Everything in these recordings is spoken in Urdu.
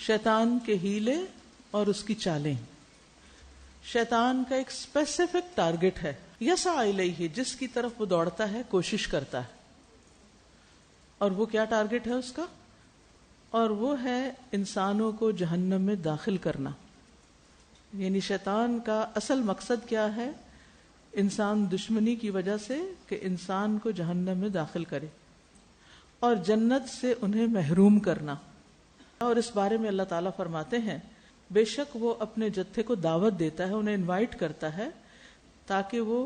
شیطان کے ہیلے اور اس کی چالیں. شیطان کا ایک اسپیسیفک ٹارگٹ ہے، یسعی الیہ، جس کی طرف وہ دوڑتا ہے، کوشش کرتا ہے. اور وہ کیا ٹارگٹ ہے اس کا؟ اور وہ ہے انسانوں کو جہنم میں داخل کرنا. یعنی شیطان کا اصل مقصد کیا ہے؟ انسان دشمنی کی وجہ سے کہ انسان کو جہنم میں داخل کرے اور جنت سے انہیں محروم کرنا. اور اس بارے میں اللہ تعالیٰ فرماتے ہیں بے شک وہ اپنے جتھے کو دعوت دیتا ہے، انہیں انوائٹ کرتا ہے تاکہ وہ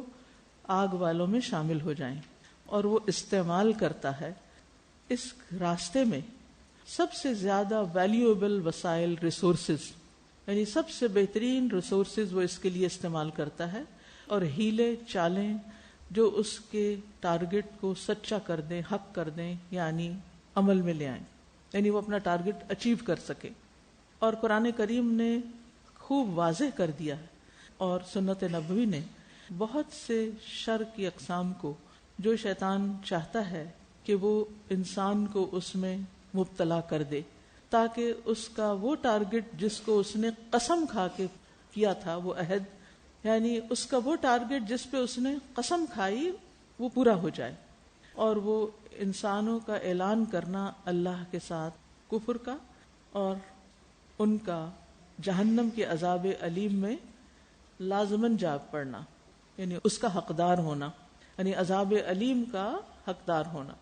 آگ والوں میں شامل ہو جائیں، اور وہ استعمال کرتا ہے اس راستے میں سب سے زیادہ ویلیویبل وسائل، ریسورسز، یعنی سب سے بہترین ریسورسز وہ اس کے لیے استعمال کرتا ہے، اور ہیلے چالیں جو اس کے ٹارگٹ کو سچا کر دیں، حق کر دیں، یعنی عمل میں لے آئیں، یعنی وہ اپنا ٹارگٹ اچیو کر سکے. اور قرآن کریم نے خوب واضح کر دیا ہے، اور سنت نبوی نے بہت سے شر کی اقسام کو جو شیطان چاہتا ہے کہ وہ انسان کو اس میں مبتلا کر دے، تاکہ اس کا وہ ٹارگٹ جس کو اس نے قسم کھا کے کیا تھا، وہ عہد، یعنی اس کا وہ ٹارگٹ جس پہ اس نے قسم کھائی، وہ پورا ہو جائے. اور وہ انسانوں کا اعلان کرنا اللہ کے ساتھ کفر کا، اور ان کا جہنم کے عذاب علیم میں لازماً جاگ پڑنا، یعنی اس کا حقدار ہونا، یعنی عذاب علیم کا حقدار ہونا.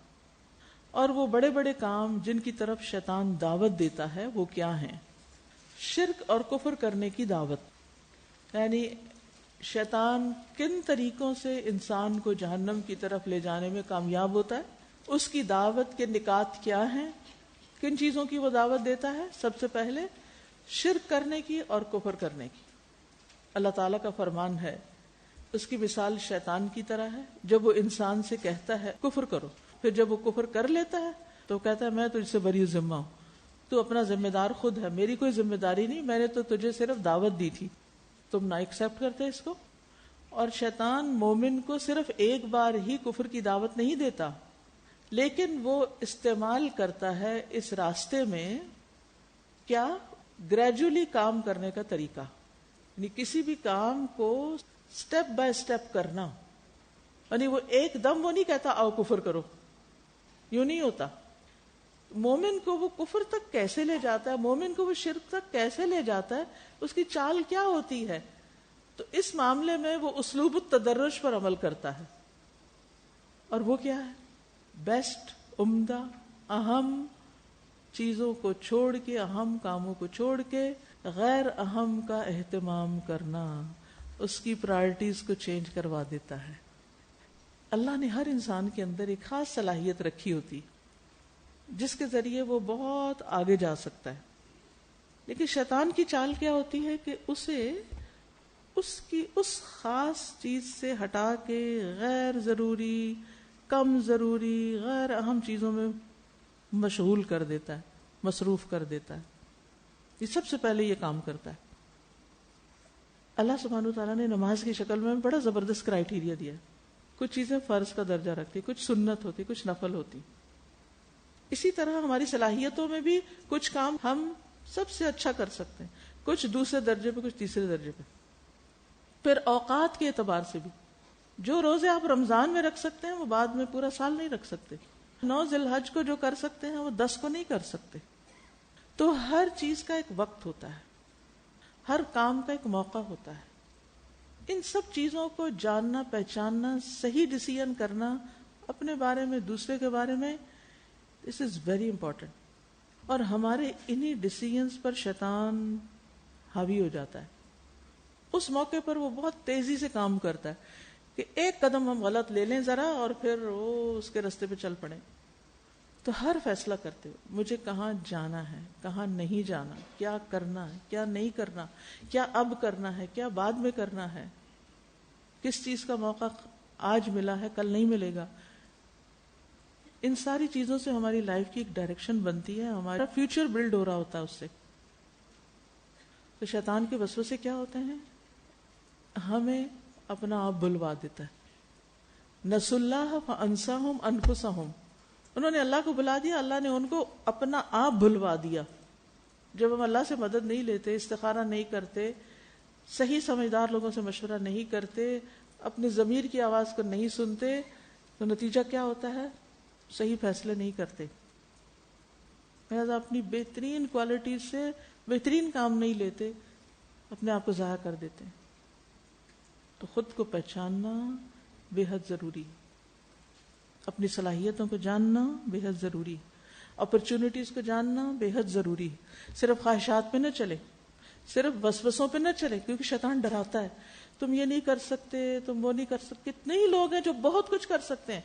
اور وہ بڑے بڑے کام جن کی طرف شیطان دعوت دیتا ہے وہ کیا ہیں؟ شرک اور کفر کرنے کی دعوت. یعنی شیطان کن طریقوں سے انسان کو جہنم کی طرف لے جانے میں کامیاب ہوتا ہے، اس کی دعوت کے نکات کیا ہیں، کن چیزوں کی وہ دعوت دیتا ہے؟ سب سے پہلے شرک کرنے کی اور کفر کرنے کی. اللہ تعالیٰ کا فرمان ہے، اس کی مثال شیطان کی طرح ہے. جب وہ انسان سے کہتا ہے کفر کرو، پھر جب وہ کفر کر لیتا ہے تو کہتا ہے میں تجھ سے بری ذمہ ہوں، تو اپنا ذمہ دار خود ہے، میری کوئی ذمہ داری نہیں، میں نے تو تجھے صرف دعوت دی تھی، تم نہ ایکسپٹ کرتے اس کو. اور شیطان مومن کو صرف ایک بار ہی کفر کی دعوت نہیں دیتا، لیکن وہ استعمال کرتا ہے اس راستے میں کیا؟ گریجولی کام کرنے کا طریقہ، یعنی کسی بھی کام کو سٹیپ بائی سٹیپ کرنا. یعنی وہ ایک دم وہ نہیں کہتا آؤ کفر کرو، یوں نہیں ہوتا. مومن کو وہ کفر تک کیسے لے جاتا ہے، مومن کو وہ شرک تک کیسے لے جاتا ہے، اس کی چال کیا ہوتی ہے، تو اس معاملے میں وہ اسلوب التدرج پر عمل کرتا ہے. اور وہ کیا ہے؟ بیسٹ، عمدہ، اہم چیزوں کو چھوڑ کے، اہم کاموں کو چھوڑ کے غیر اہم کا اہتمام کرنا، اس کی پرائرٹیز کو چینج کروا دیتا ہے. اللہ نے ہر انسان کے اندر ایک خاص صلاحیت رکھی ہوتی جس کے ذریعے وہ بہت آگے جا سکتا ہے، لیکن شیطان کی چال کیا ہوتی ہے کہ اسے اس کی اس خاص چیز سے ہٹا کے غیر ضروری، کم ضروری، غیر اہم چیزوں میں مشغول کر دیتا ہے، مصروف کر دیتا ہے. یہ سب سے پہلے یہ کام کرتا ہے. اللہ سبحانہ وتعالیٰ نے نماز کی شکل میں بڑا زبردست کرائیٹیریا دیا ہے. کچھ چیزیں فرض کا درجہ رکھتی، کچھ سنت ہوتی، کچھ نفل ہوتی. اسی طرح ہماری صلاحیتوں میں بھی کچھ کام ہم سب سے اچھا کر سکتے ہیں، کچھ دوسرے درجے پہ، کچھ تیسرے درجے پہ. پھر اوقات کے اعتبار سے بھی جو روزے آپ رمضان میں رکھ سکتے ہیں وہ بعد میں پورا سال نہیں رکھ سکتے. 9 ذی الحج کو جو کر سکتے ہیں وہ 10 کو نہیں کر سکتے. تو ہر چیز کا ایک وقت ہوتا ہے، ہر کام کا ایک موقع ہوتا ہے. ان سب چیزوں کو جاننا، پہچاننا، صحیح ڈیسیژن کرنا اپنے بارے میں، دوسرے کے بارے میں، دس از ویری امپورٹنٹ. اور ہمارے انہی ڈیسیژنز پر شیطان حاوی ہو جاتا ہے. اس موقع پر وہ بہت تیزی سے کام کرتا ہے کہ ایک قدم ہم غلط لے لیں ذرا اور پھر وہ اس کے راستے پہ چل پڑیں. تو ہر فیصلہ کرتے ہوئے مجھے کہاں جانا ہے، کہاں نہیں جانا، کیا کرنا ہے، کیا نہیں کرنا، کیا اب کرنا ہے، کیا بعد میں کرنا ہے، کس چیز کا موقع آج ملا ہے کل نہیں ملے گا. ان ساری چیزوں سے ہماری لائف کی ایک ڈائریکشن بنتی ہے، ہمارا فیوچر بلڈ ہو رہا ہوتا ہے اس سے. تو شیطان کے وسوسے کیا ہوتے ہیں؟ ہمیں اپنا آپ بھلوا دیتا ہے. نسوا اللہ فانساہم انفسہم، انہوں نے اللہ کو بھلا دیا، اللہ نے ان کو اپنا آپ بھلوا دیا. جب ہم اللہ سے مدد نہیں لیتے، استخارہ نہیں کرتے، صحیح سمجھدار لوگوں سے مشورہ نہیں کرتے، اپنے ضمیر کی آواز کو نہیں سنتے، تو نتیجہ کیا ہوتا ہے؟ صحیح فیصلے نہیں کرتے. لہٰذا اپنی بہترین کوالٹیز سے بہترین کام نہیں لیتے، اپنے آپ کو ضائع کر دیتے ہیں. تو خود کو پہچاننا بے حد ضروری، اپنی صلاحیتوں کو جاننا بے حد ضروری، اپرچونٹیز کو جاننا بے حد ضروری. صرف خواہشات پہ نہ چلے، صرف وسوسوں پہ نہ چلے، کیونکہ شیطان ڈراتا ہے تم یہ نہیں کر سکتے، تم وہ نہیں کر سکتے. کتنے ہی لوگ ہیں جو بہت کچھ کر سکتے ہیں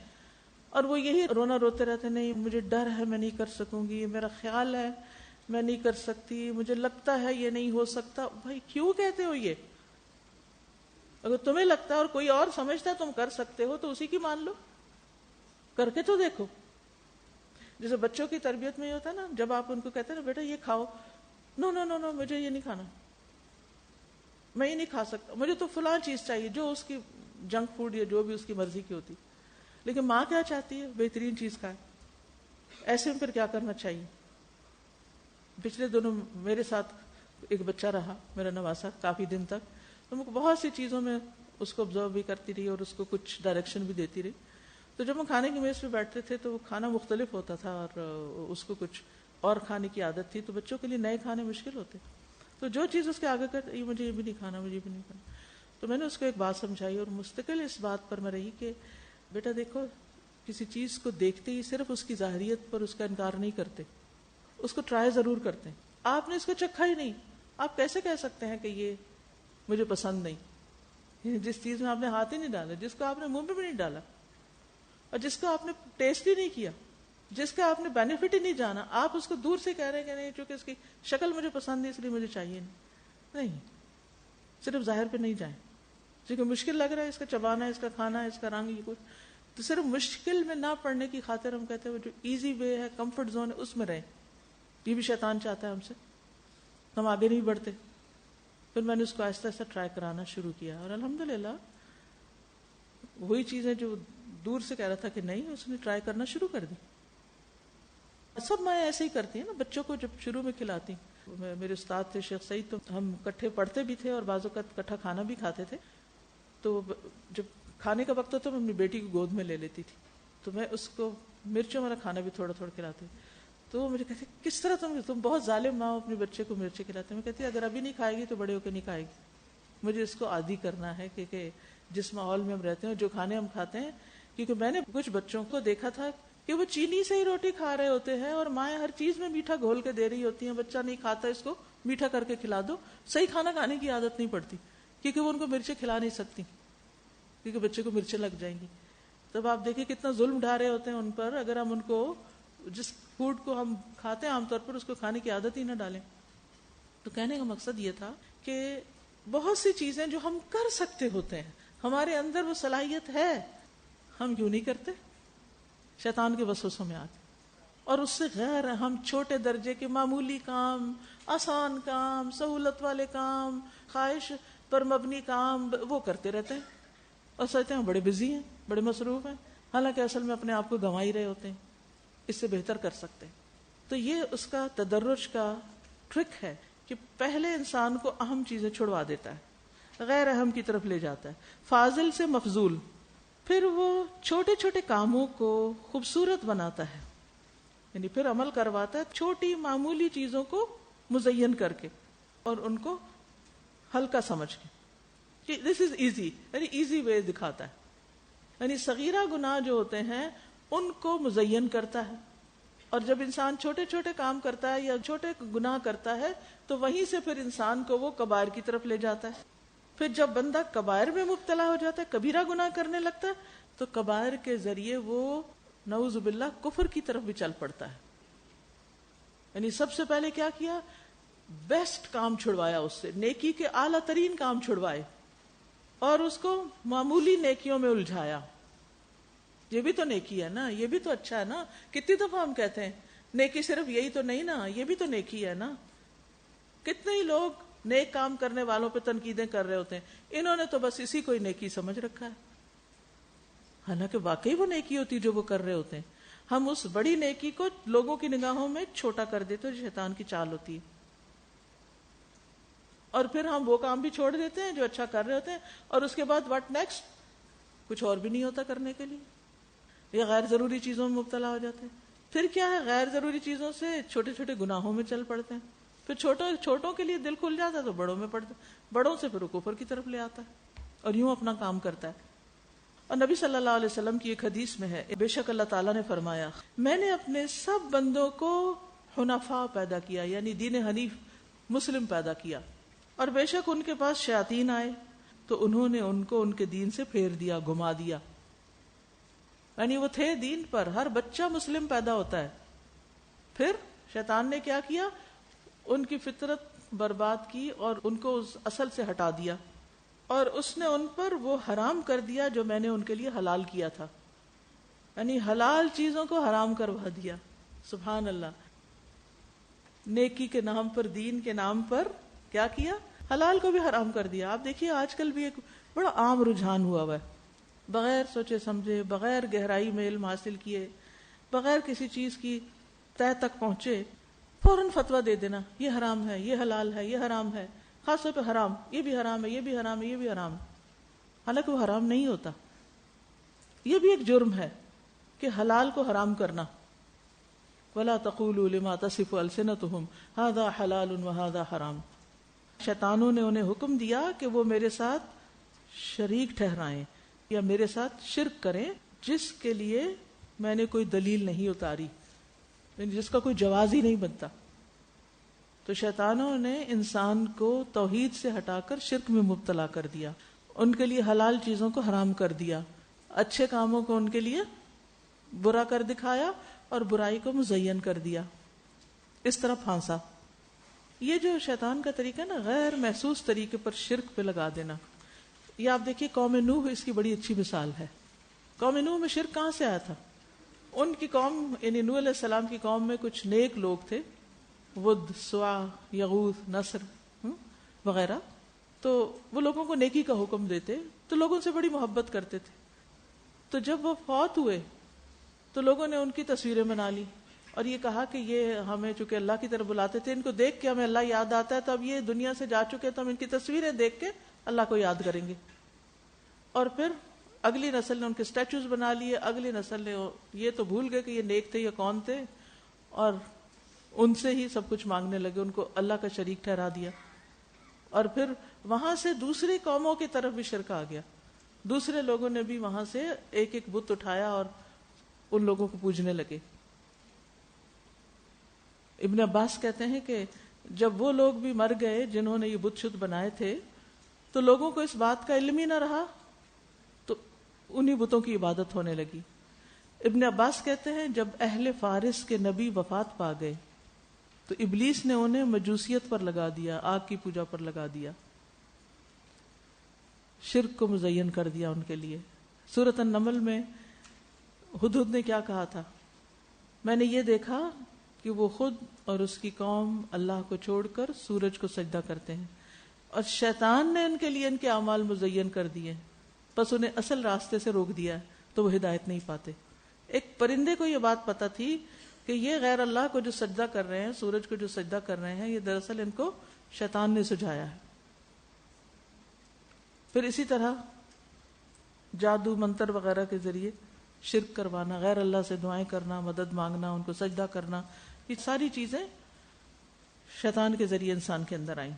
اور وہ یہی رونا روتے رہتے ہیں، نہیں مجھے ڈر ہے میں نہیں کر سکوں گی، میرا خیال ہے میں نہیں کر سکتی، مجھے لگتا ہے یہ نہیں ہو سکتا. بھائی کیوں کہتے ہو یہ؟ اگر تمہیں لگتا ہے اور کوئی اور سمجھتا ہے تم کر سکتے ہو تو اسی کی مان لو، کر کے تو دیکھو. جیسے بچوں کی تربیت میں یہ ہوتا ہے نا، جب آپ ان کو کہتے ہیں نا بیٹا یہ کھاؤ، نو نو نو نو مجھے یہ نہیں کھانا، میں یہ نہیں کھا سکتا، مجھے تو فلاں چیز چاہیے، جو اس کی جنک فوڈ یا جو بھی اس کی مرضی کی ہوتی. لیکن ماں کیا چاہتی ہے؟ بہترین چیز کھائے. ایسے میں پھر کیا کرنا چاہیے؟ پچھلے دنوں میرے ساتھ ایک بچہ رہا، میرا نواسا، کافی دن تک. تو میں بہت سی چیزوں میں اس کو آبزرو بھی کرتی رہی اور اس کو کچھ ڈائریکشن بھی دیتی رہی. تو جب ہم کھانے کی میز پہ بیٹھتے تھے تو وہ کھانا مختلف ہوتا تھا اور اس کو کچھ اور کھانے کی عادت تھی. تو بچوں کے لیے نئے کھانے مشکل ہوتے، تو جو چیز اس کے آگے کرتے یہ مجھے یہ بھی نہیں کھانا، مجھے یہ بھی نہیں کھانا. تو میں نے اس کو ایک بات سمجھائی اور مستقل اس بات پر میں رہی کہ بیٹا دیکھو، کسی چیز کو دیکھتے ہی صرف اس کی ظاہریت پر اس کا انکار نہیں کرتے، اس کو ٹرائی ضرور کرتے ہیں. آپ نے اس کو چکھا ہی نہیں، آپ کیسے کہہ سکتے ہیں کہ یہ مجھے پسند نہیں؟ جس چیز میں آپ نے ہاتھ ہی نہیں ڈالا، جس کو آپ نے منہ میں بھی نہیں ڈالا، اور جس کو آپ نے ٹیسٹ ہی نہیں کیا، جس کا آپ نے بینیفٹ ہی نہیں جانا، آپ اس کو دور سے کہہ رہے ہیں کہ نہیں چونکہ اس کی شکل مجھے پسند نہیں اس لیے مجھے چاہیے نہیں. صرف ظاہر پہ نہیں جائیں، کیونکہ مشکل لگ رہا ہے اس کا چبانا ہے، اس کا کھانا ہے، اس کا رنگ، یہ کچھ. تو صرف مشکل میں نہ پڑنے کی خاطر ہم کہتے ہیں وہ جو ایزی وے ہے، کمفرٹ زون ہے، اس میں رہیں. یہ بھی شیطان چاہتا ہے ہم سے، ہم آگے نہیں بڑھتے. پھر میں نے اس کو آہستہ آہستہ ٹرائی کرانا شروع کیا اور الحمدللہ وہی چیزیں جو دور سے کہہ رہا تھا کہ نہیں، اس نے ٹرائی کرنا شروع کر دی. سب مائیں ایسے ہی کرتی ہیں نا، بچوں کو جب شروع میں کھلاتی. میرے استاد تھے شیخ سعید، تو ہم اکٹھے پڑھتے بھی تھے اور بعض اوقات اکٹھا کھانا بھی کھاتے تھے. تو جب کھانے کا وقت ہوتا میں اپنی بیٹی کو گود میں لے لیتی تھی، تو میں اس کو مرچوں والا کھانا بھی تھوڑا تھوڑا کھلاتی. تو وہ مجھے کہتے کس طرح تم بہت ظالم ماں اپنے بچے کو مرچیں کھلاتے. میں کہتی اگر ابھی نہیں کھائے گی تو بڑے ہو کے نہیں کھائے گی. مجھے اس کو عادی کرنا ہے کہ جس ماحول میں ہم رہتے ہیں، جو کھانے ہم کھاتے ہیں. کیونکہ میں نے کچھ بچوں کو دیکھا تھا کہ وہ چینی سے ہی روٹی کھا رہے ہوتے ہیں اور مائیں ہر چیز میں میٹھا گھول کے دے رہی ہوتی ہیں. بچہ نہیں کھاتا، اس کو میٹھا کر کے کھلا دو. صحیح کھانا کھانے کی عادت نہیں پڑتی، کیونکہ وہ ان کو مرچیں کھلا نہیں سکتی، کیونکہ بچے کو مرچیں لگ جائیں گی. تب آپ دیکھیں کتنا ظلم ڈھا رہے ہوتے ہیں ان پر، اگر ہم ان کو جس فوڈ کو ہم کھاتے ہیں عام طور پر اس کو کھانے کی عادت ہی نہ ڈالیں. تو کہنے کا مقصد یہ تھا کہ بہت سی چیزیں جو ہم کر سکتے ہوتے ہیں، ہمارے اندر وہ صلاحیت ہے، ہم کیوں نہیں کرتے؟ شیطان کے وسوسوں میں آتے اور اس سے غیر ہم چھوٹے درجے کے معمولی کام، آسان کام، سہولت والے کام، خواہش پر مبنی کام وہ کرتے رہتے ہیں اور سوچتے ہیں بڑے بزی ہیں، بڑے مصروف ہیں، حالانکہ اصل میں اپنے آپ کو گنوا ہی رہے ہوتے ہیں، اس سے بہتر کر سکتے ہیں. تو یہ اس کا تدرج کا ٹرک ہے کہ پہلے انسان کو اہم چیزیں چھڑوا دیتا ہے، غیر اہم کی طرف لے جاتا ہے، فاضل سے مفضول. پھر وہ چھوٹے چھوٹے کاموں کو خوبصورت بناتا ہے، یعنی پھر عمل کرواتا ہے چھوٹی معمولی چیزوں کو مزین کر کے اور ان کو ہلکا سمجھ کے کہ دس از ایزی، یعنی ایزی وے دکھاتا ہے. یعنی صغیرہ گناہ جو ہوتے ہیں ان کو مزین کرتا ہے. اور جب انسان چھوٹے چھوٹے کام کرتا ہے یا چھوٹے گناہ کرتا ہے تو وہیں سے پھر انسان کو وہ کبائر کی طرف لے جاتا ہے. پھر جب بندہ کبائر میں مبتلا ہو جاتا ہے، کبیرہ گناہ کرنے لگتا ہے، تو کبائر کے ذریعے وہ نعوذ باللہ کفر کی طرف بھی چل پڑتا ہے. یعنی سب سے پہلے کیا کیا؟ بیسٹ کام چھڑوایا اس سے، نیکی کے اعلیٰ ترین کام چھڑوائے اور اس کو معمولی نیکیوں میں الجھایا. یہ بھی تو نیکی ہے نا، یہ بھی تو اچھا ہے نا. کتنی دفعہ ہم کہتے ہیں نیکی صرف یہی تو نہیں نا، یہ بھی تو نیکی ہے نا. کتنے ہی لوگ نیک کام کرنے والوں پہ تنقیدیں کر رہے ہوتے ہیں، انہوں نے تو بس اسی کو ہی نیکی سمجھ رکھا ہے، حالانکہ واقعی وہ نیکی ہوتی جو وہ کر رہے ہوتے ہیں. ہم اس بڑی نیکی کو لوگوں کی نگاہوں میں چھوٹا کر دیتے ہیں، جو شیطان کی چال ہوتی ہے. اور پھر ہم وہ کام بھی چھوڑ دیتے ہیں جو اچھا کر رہے ہوتے ہیں، اور اس کے بعد واٹ نیکسٹ، کچھ اور بھی نہیں ہوتا کرنے کے لیے، یا غیر ضروری چیزوں میں مبتلا ہو جاتے ہیں. پھر کیا ہے، غیر ضروری چیزوں سے چھوٹے چھوٹے گناہوں میں چل پڑتے ہیں. پھر چھوٹوں کے لیے دل کھل جاتا ہے تو بڑوں میں پڑتا ہے، بڑوں سے پھر وہ کفر کی طرف لے آتا ہے اور یوں اپنا کام کرتا ہے. اور نبی صلی اللہ علیہ وسلم کی ایک حدیث میں ہے، بے شک اللہ تعالیٰ نے فرمایا، میں نے اپنے سب بندوں کو حنفاء پیدا کیا، یعنی دین حنیف مسلم پیدا کیا، اور بے شک ان کے پاس شیاطین آئے تو انہوں نے ان کو ان کے دین سے پھیر دیا، گھما دیا. یعنی وہ تھے دین پر، ہر بچہ مسلم پیدا ہوتا ہے، پھر شیطان نے کیا کیا، ان کی فطرت برباد کی اور ان کو اس اصل سے ہٹا دیا، اور اس نے ان پر وہ حرام کر دیا جو میں نے ان کے لیے حلال کیا تھا. یعنی حلال چیزوں کو حرام کروا دیا. سبحان اللہ. نیکی کے نام پر، دین کے نام پر کیا کیا، حلال کو بھی حرام کر دیا. آپ دیکھیے آج کل بھی ایک بڑا عام رجحان ہوا ہے، بغیر سوچے سمجھے، بغیر گہرائی میں علم حاصل کیے، بغیر کسی چیز کی تہ تک پہنچے، فوراً فتویٰ دے دینا، یہ حرام ہے، یہ حلال ہے، یہ حرام ہے، خاص طور پہ حرام، یہ بھی حرام ہے، یہ بھی حرام ہے، یہ بھی حرام ہے. حالانکہ وہ حرام نہیں ہوتا. یہ بھی ایک جرم ہے کہ حلال کو حرام کرنا. وَلَا تَقُولُوا لِمَا تَصِفُ أَلْسِنَتُكُمْ هَذَا حَلَالٌ وَهَذَا حَرَامٌ. شیطانوں نے انہیں حکم دیا کہ وہ میرے ساتھ شریک ٹھہرائیں یا میرے ساتھ شرک کریں جس کے لیے میں نے کوئی دلیل نہیں اتاری، یعنی جس کا کوئی جواز ہی نہیں بنتا. تو شیطانوں نے انسان کو توحید سے ہٹا کر شرک میں مبتلا کر دیا، ان کے لیے حلال چیزوں کو حرام کر دیا، اچھے کاموں کو ان کے لیے برا کر دکھایا اور برائی کو مزین کر دیا، اس طرح پھانسا. یہ جو شیطان کا طریقہ ہے نا، غیر محسوس طریقے پر شرک پہ لگا دینا. یہ آپ دیکھیے قوم نوح اس کی بڑی اچھی مثال ہے. قوم نوح میں شرک کہاں سے آیا تھا؟ ان کی قوم یعنی نوح علیہ السلام کی قوم میں کچھ نیک لوگ تھے، ود، سوا، یغوث، نصر وغیرہ. تو وہ لوگوں کو نیکی کا حکم دیتے تو لوگوں سے بڑی محبت کرتے تھے. تو جب وہ فوت ہوئے تو لوگوں نے ان کی تصویریں بنا لی اور یہ کہا کہ یہ ہمیں چونکہ اللہ کی طرف بلاتے تھے، ان کو دیکھ کے ہمیں اللہ یاد آتا ہے، تو اب یہ دنیا سے جا چکے تو ہم ان کی تصویریں دیکھ کے اللہ کو یاد کریں گے. اور پھر اگلی نسل نے ان کے سٹیچوز بنا لیے، اگلی نسل نے یہ تو بھول گئے کہ یہ نیک تھے یا کون تھے، اور ان سے ہی سب کچھ مانگنے لگے، ان کو اللہ کا شریک ٹھہرا دیا. اور پھر وہاں سے دوسری قوموں کی طرف بھی شرک آ گیا، دوسرے لوگوں نے بھی وہاں سے ایک ایک بت اٹھایا اور ان لوگوں کو پوجنے لگے. ابن عباس کہتے ہیں کہ جب وہ لوگ بھی مر گئے جنہوں نے یہ بت شت بنائے تھے تو لوگوں کو اس بات کا علم ہی نہ رہا، تو انہی بتوں کی عبادت ہونے لگی. ابن عباس کہتے ہیں جب اہل فارس کے نبی وفات پا گئے تو ابلیس نے انہیں مجوسیت پر لگا دیا، آگ کی پوجا پر لگا دیا، شرک کو مزین کر دیا ان کے لیے. سورۃ النمل میں ہدہد نے کیا کہا تھا؟ میں نے یہ دیکھا کہ وہ خود اور اس کی قوم اللہ کو چھوڑ کر سورج کو سجدہ کرتے ہیں، اور شیطان نے ان کے لیے ان کے اعمال مزین کر دیے، بس انہیں اصل راستے سے روک دیا تو وہ ہدایت نہیں پاتے. ایک پرندے کو یہ بات پتا تھی کہ یہ غیر اللہ کو جو سجدہ کر رہے ہیں، سورج کو جو سجدہ کر رہے ہیں، یہ دراصل ان کو شیطان نے سجھایا ہے. پھر اسی طرح جادو منتر وغیرہ کے ذریعے شرک کروانا، غیر اللہ سے دعائیں کرنا، مدد مانگنا، ان کو سجدہ کرنا، یہ ساری چیزیں شیطان کے ذریعے انسان کے اندر آئیں.